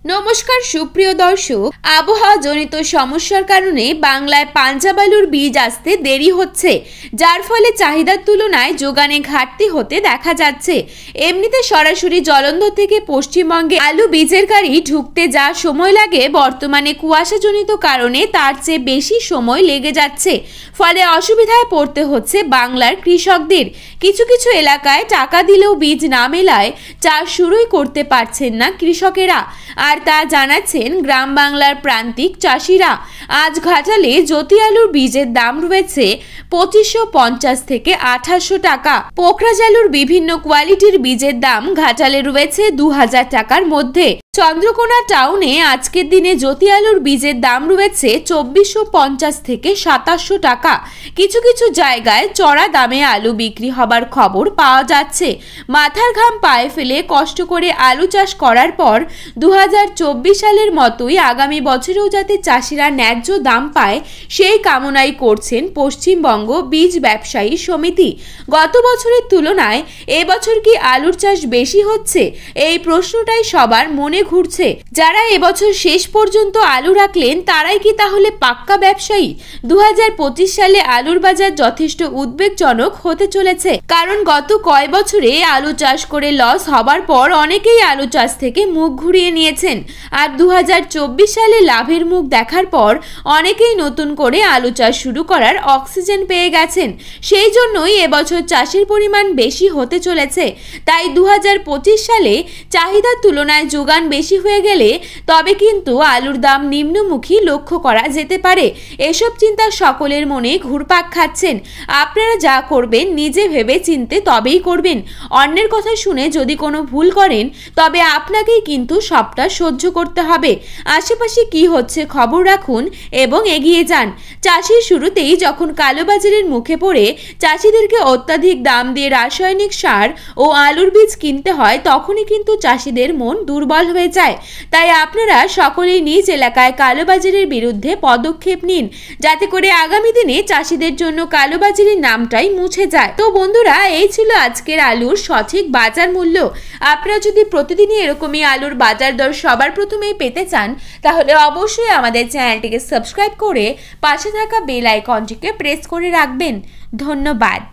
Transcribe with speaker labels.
Speaker 1: নমস্কার সুপ্রিয় দর্শক, আবহাওয়াজনিত সমস্যার কারণে বাংলায় পাঞ্জাব আলুর বীজ আসতে দেরি হচ্ছে, যার ফলে চাহিদার তুলনায় যোগানে ঘাটতি হতে দেখা যাচ্ছে। এমনিতে সরাসরি জলন্ধর থেকে পশ্চিমবঙ্গে আলু বীজের গাড়ি ঢুকতে যা সময় লাগে, বর্তমানে কুয়াশাজনিত কারণে তার চেয়ে বেশি সময় লেগে যাচ্ছে। ফলে অসুবিধায় পড়তে হচ্ছে বাংলার কৃষকদের। কিছু কিছু এলাকায় টাকা দিলেও বীজ না মেলায় চাষ শুরুই করতে পারছেন না কৃষকেরা, আর তা জানাচ্ছেন গ্রাম বাংলার প্রান্তিক চাষিরা। আজ ঘাটালে জ্যোতি আলুর বীজের দাম রয়েছে 2550 থেকে 2800 টাকা। পোখরাজ আলুর বিভিন্ন কোয়ালিটির বীজের দাম ঘাটালে রয়েছে 2000 টাকার মধ্যে। চন্দ্রকোনা টাউনে আজকের দিনে জ্যোতি আলুর বীজের দাম রয়েছে 2450 থেকে 2700 টাকা। কিছু কিছু জায়গায় চড়া দামে আলু বিক্রি হবার খবর পাওয়া যাচ্ছে। মাথার ঘাম পায়ে ফেলে কষ্ট করে আলু চাষ করার পর 2024 সালের মতোই আগামী বছরেও যাতে চাষিরা ন্যায্য দাম পায়, সেই কামনাই করছেন পশ্চিমবঙ্গ বীজ ব্যবসায়ী সমিতি। গত বছরের তুলনায় এবছর কি আলুর চাষ বেশি হচ্ছে? এই প্রশ্নটাই সবার মনে ঘুরছে। যারা এবছর শেষ পর্যন্ত আলু রাখলেন তারাই কি তাহলে পাক্কা ব্যবসায়ী? 2025 সালে আলুর বাজার যথেষ্ট উদ্বেগজনক হতে চলেছে, কারণ গত কয় বছরে আলু চাষ করে লস হবার পর অনেকেই আলু চাষ থেকে মুখ ঘুরিয়ে নিয়েছেন। আর 2024 সালে লাভের মুখ দেখার পর অনেকেই নতুন করে আলু চাষ শুরু করার অক্সিজেন পেয়ে গেছেন। সেই জন্যই এবছর চাষের পরিমাণ বেশি হতে চলেছে। তাই 2025 সালে চাহিদার তুলনায় যোগান বেশি হয়ে গেলে তবে কিন্তু আলুর দাম নিম্নমুখী লক্ষ্য করা যেতে পারে। এসব চিন্তা সকলের মনে ঘুরপাক খাচ্ছেন। আপনারা যা করবেন নিজে ভেবে চিনতে তবেই করবেন। অন্যের কথা শুনে যদি কোনো ভুল করেন তবে আপনাকেই কিন্তু সবটা সহ্য করতে হবে। আশেপাশে কি হচ্ছে খবর রাখুন এবং এগিয়ে যান। চাষির শুরুতেই যখন কালোবাজারের মুখে পড়ে চাষিদেরকে অত্যাধিক দাম দিয়ে রাসায়নিক সার ও আলুর বীজ কিনতে হয়, তখনই কিন্তু চাষিদের মন দুর্বল হয়ে যায়। তাই আপনারা সকলেই নিজ এলাকায় কালোবাজারের বিরুদ্ধে পদক্ষেপ নিন, যাতে করে আগামী দিনে চাষিদের জন্য কালোবাজারের নামটাই মুছে যায়। তো বন্ধুরা, এই ছিল আজকের আলুর সঠিক বাজার মূল্য। আপনারা যদি প্রতিদিনই এরকমই আলুর বাজার দর সবার প্রথমেই পেতে চান, তাহলে অবশ্যই আমাদের চ্যানেলটিকে সাবস্ক্রাইব করে পাশে থাকা বেল আইকনটিকে প্রেস করে রাখবেন। ধন্যবাদ।